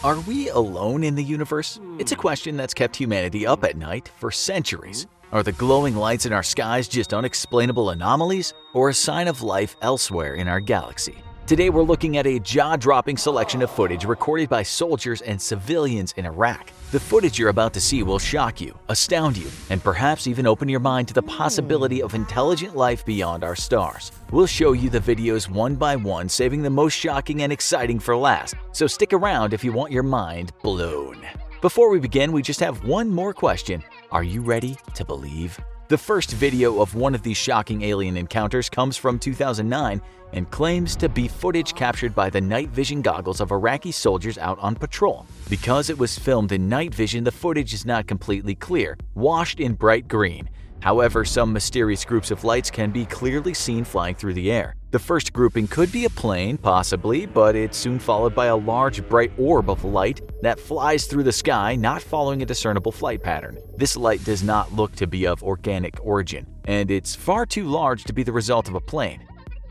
Are we alone in the universe? It's a question that's kept humanity up at night for centuries. Are the glowing lights in our skies just unexplainable anomalies, or a sign of life elsewhere in our galaxy? Today we're looking at a jaw-dropping selection of footage recorded by soldiers and civilians in Iraq. The footage you're about to see will shock you, astound you, and perhaps even open your mind to the possibility of intelligent life beyond our stars. We'll show you the videos one by one, saving the most shocking and exciting for last, so stick around if you want your mind blown. Before we begin, we just have one more question. Are you ready to believe? The first video of one of these shocking alien encounters comes from 2009 and claims to be footage captured by the night vision goggles of Iraqi soldiers out on patrol. Because it was filmed in night vision, the footage is not completely clear, washed in bright green. However, some mysterious groups of lights can be clearly seen flying through the air. The first grouping could be a plane, possibly, but it's soon followed by a large bright orb of light that flies through the sky, not following a discernible flight pattern. This light does not look to be of organic origin, and it's far too large to be the result of a plane.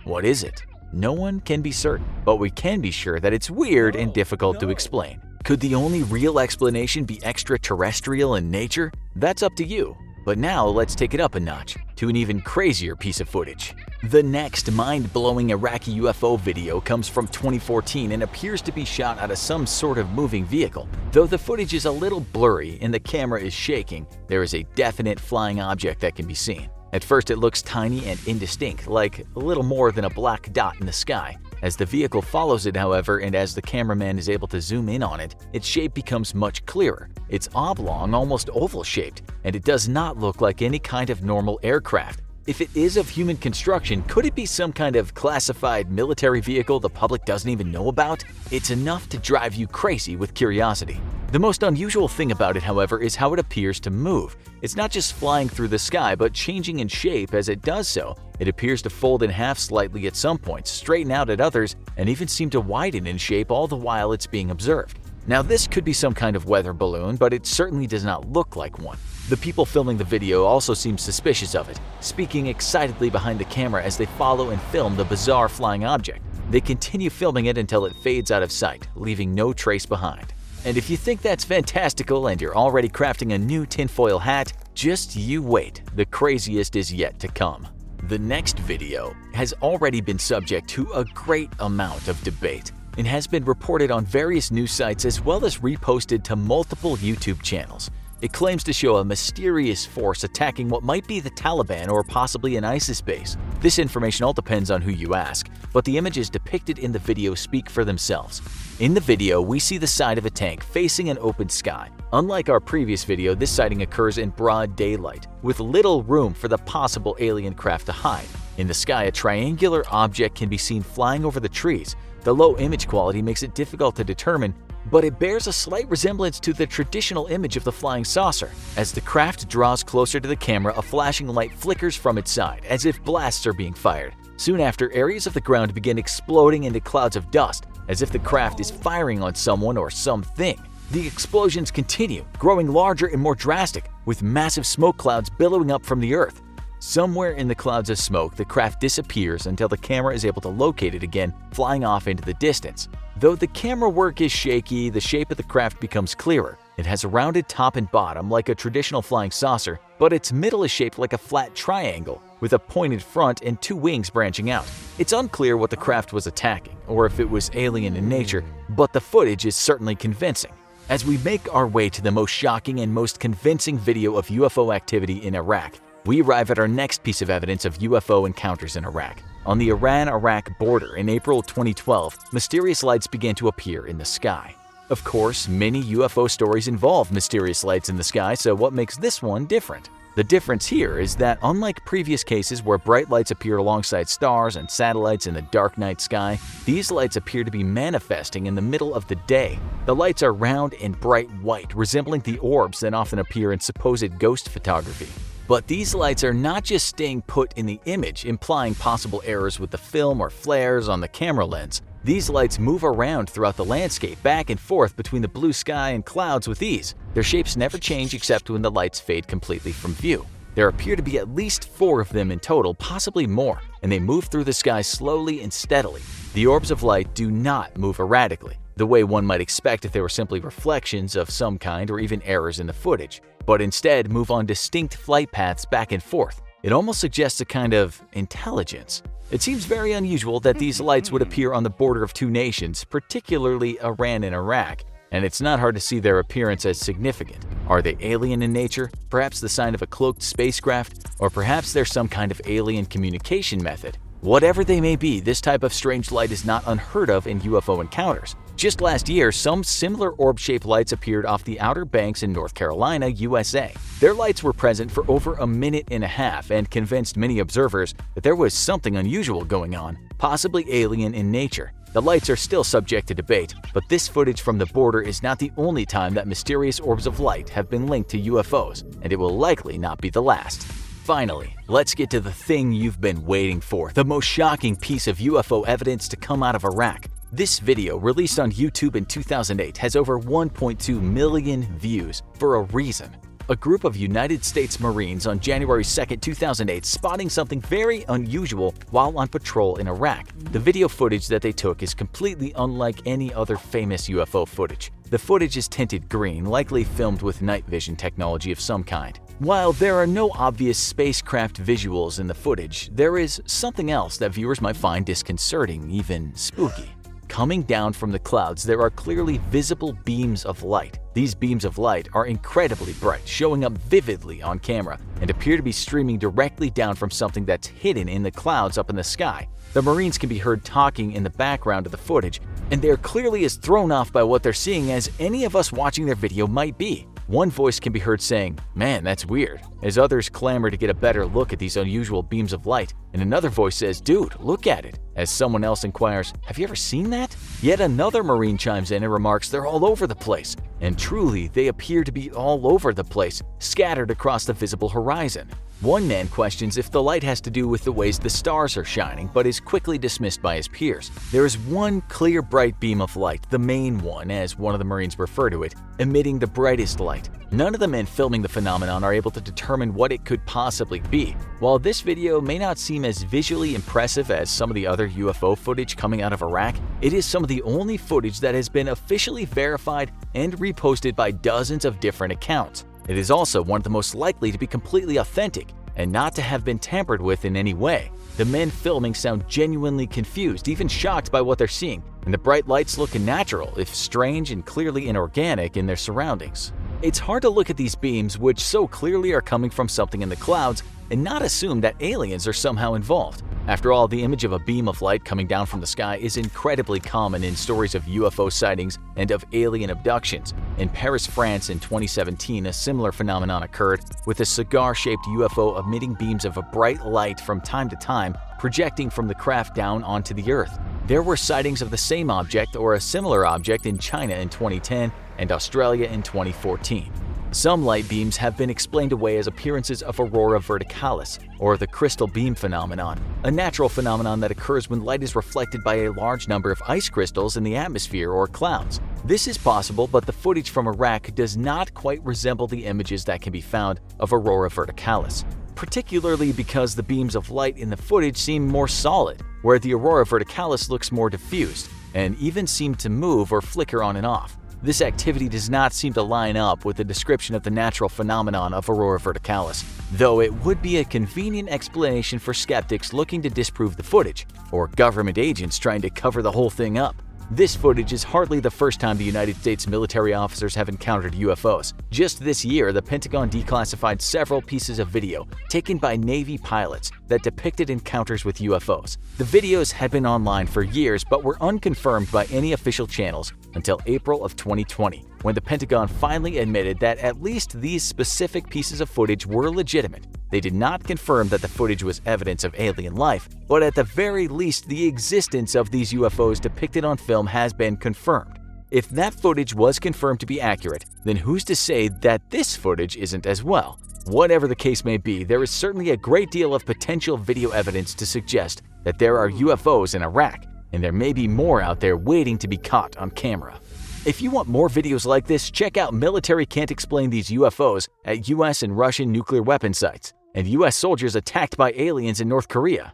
What is it? No one can be certain, but we can be sure that it's weird and difficult to explain. Could the only real explanation be extraterrestrial in nature? That's up to you. But now let's take it up a notch to an even crazier piece of footage. The next mind-blowing Iraqi UFO video comes from 2014 and appears to be shot out of some sort of moving vehicle. Though the footage is a little blurry and the camera is shaking, there is a definite flying object that can be seen. At first it looks tiny and indistinct, like a little more than a black dot in the sky. As the vehicle follows it, however, and as the cameraman is able to zoom in on it, its shape becomes much clearer. It's oblong, almost oval-shaped, and it does not look like any kind of normal aircraft. If it is of human construction, could it be some kind of classified military vehicle the public doesn't even know about? It's enough to drive you crazy with curiosity. The most unusual thing about it, however, is how it appears to move. It's not just flying through the sky, but changing in shape as it does so. It appears to fold in half slightly at some points, straighten out at others, and even seem to widen in shape all the while it's being observed. Now this could be some kind of weather balloon, but it certainly does not look like one. The people filming the video also seem suspicious of it, speaking excitedly behind the camera as they follow and film the bizarre flying object. They continue filming it until it fades out of sight, leaving no trace behind. And if you think that's fantastical and you're already crafting a new tinfoil hat, just you wait, the craziest is yet to come. The next video has already been subject to a great amount of debate and has been reported on various news sites as well as reposted to multiple YouTube channels. It claims to show a mysterious force attacking what might be the Taliban or possibly an ISIS base. This information all depends on who you ask, but the images depicted in the video speak for themselves. In the video, we see the side of a tank facing an open sky. Unlike our previous video, this sighting occurs in broad daylight, with little room for the possible alien craft to hide. In the sky, a triangular object can be seen flying over the trees. The low image quality makes it difficult to determine, but it bears a slight resemblance to the traditional image of the flying saucer. As the craft draws closer to the camera, a flashing light flickers from its side, as if blasts are being fired. Soon after, areas of the ground begin exploding into clouds of dust, as if the craft is firing on someone or something. The explosions continue, growing larger and more drastic, with massive smoke clouds billowing up from the earth. Somewhere in the clouds of smoke, the craft disappears until the camera is able to locate it again, flying off into the distance. Though the camera work is shaky, the shape of the craft becomes clearer. It has a rounded top and bottom like a traditional flying saucer, but its middle is shaped like a flat triangle, with a pointed front and two wings branching out. It's unclear what the craft was attacking, or if it was alien in nature, but the footage is certainly convincing. As we make our way to the most shocking and most convincing video of UFO activity in Iraq, we arrive at our next piece of evidence of UFO encounters in Iraq. On the Iran-Iraq border in April 2012, mysterious lights began to appear in the sky. Of course, many UFO stories involve mysterious lights in the sky, so what makes this one different? The difference here is that unlike previous cases where bright lights appear alongside stars and satellites in the dark night sky, these lights appear to be manifesting in the middle of the day. The lights are round and bright white, resembling the orbs that often appear in supposed ghost photography. But these lights are not just staying put in the image, implying possible errors with the film or flares on the camera lens. These lights move around throughout the landscape, back and forth between the blue sky and clouds with ease. Their shapes never change except when the lights fade completely from view. There appear to be at least 4 of them in total, possibly more, and they move through the sky slowly and steadily. The orbs of light do not move erratically. the way one might expect if they were simply reflections of some kind or even errors in the footage, but instead move on distinct flight paths back and forth. It almost suggests a kind of intelligence. It seems very unusual that these lights would appear on the border of two nations, particularly Iran and Iraq, and it's not hard to see their appearance as significant. Are they alien in nature? Perhaps the sign of a cloaked spacecraft? Or perhaps they're some kind of alien communication method? Whatever they may be, this type of strange light is not unheard of in UFO encounters. Just last year, some similar orb-shaped lights appeared off the Outer Banks in North Carolina, USA. Their lights were present for over a minute and a half and convinced many observers that there was something unusual going on, possibly alien in nature. The lights are still subject to debate, but this footage from the border is not the only time that mysterious orbs of light have been linked to UFOs, and it will likely not be the last. Finally, let's get to the thing you've been waiting for, the most shocking piece of UFO evidence to come out of Iraq. This video, released on YouTube in 2008, has over 1.2 million views for a reason. A group of United States Marines on January 2, 2008 spotting something very unusual while on patrol in Iraq. The video footage that they took is completely unlike any other famous UFO footage. The footage is tinted green, likely filmed with night vision technology of some kind. While there are no obvious spacecraft visuals in the footage, there is something else that viewers might find disconcerting, even spooky. Coming down from the clouds, there are clearly visible beams of light. These beams of light are incredibly bright, showing up vividly on camera, and appear to be streaming directly down from something that's hidden in the clouds up in the sky. The Marines can be heard talking in the background of the footage, and they're clearly as thrown off by what they're seeing as any of us watching their video might be. One voice can be heard saying, "Man, that's weird," as others clamor to get a better look at these unusual beams of light, and another voice says, "Dude, look at it," as someone else inquires, "Have you ever seen that?" Yet another Marine chimes in and remarks they're all over the place, and truly, they appear to be all over the place, scattered across the visible horizon. One man questions if the light has to do with the ways the stars are shining, but is quickly dismissed by his peers. There is one clear bright beam of light, the main one, as one of the Marines refer to it, emitting the brightest light. None of the men filming the phenomenon are able to determine what it could possibly be. While this video may not seem as visually impressive as some of the other UFO footage coming out of Iraq, it is some of the only footage that has been officially verified and reposted by dozens of different accounts. It is also one of the most likely to be completely authentic and not to have been tampered with in any way. The men filming sound genuinely confused, even shocked by what they're seeing, and the bright lights look unnatural, if strange and clearly inorganic in their surroundings. It's hard to look at these beams, which so clearly are coming from something in the clouds, and not assume that aliens are somehow involved. After all, the image of a beam of light coming down from the sky is incredibly common in stories of UFO sightings and of alien abductions. In Paris, France in 2017, a similar phenomenon occurred, with a cigar-shaped UFO emitting beams of a bright light from time to time, projecting from the craft down onto the Earth. There were sightings of the same object or a similar object in China in 2010 and Australia in 2014. Some light beams have been explained away as appearances of aurora verticalis, or the crystal beam phenomenon, a natural phenomenon that occurs when light is reflected by a large number of ice crystals in the atmosphere or clouds. This is possible, but the footage from Iraq does not quite resemble the images that can be found of aurora verticalis, particularly because the beams of light in the footage seem more solid, where the aurora verticalis looks more diffused, and even seem to move or flicker on and off. This activity does not seem to line up with the description of the natural phenomenon of aurora verticalis, though it would be a convenient explanation for skeptics looking to disprove the footage, or government agents trying to cover the whole thing up. This footage is hardly the first time the United States military officers have encountered UFOs. Just this year, the Pentagon declassified several pieces of video taken by Navy pilots that depicted encounters with UFOs. The videos had been online for years but were unconfirmed by any official channels until April of 2020, when the Pentagon finally admitted that at least these specific pieces of footage were legitimate. They did not confirm that the footage was evidence of alien life, but at the very least the existence of these UFOs depicted on film has been confirmed. If that footage was confirmed to be accurate, then who's to say that this footage isn't as well? Whatever the case may be, there is certainly a great deal of potential video evidence to suggest that there are UFOs in Iraq, and there may be more out there waiting to be caught on camera. If you want more videos like this, check out Military Can't Explain These UFOs at US and Russian nuclear weapon sites, and US soldiers attacked by aliens in North Korea.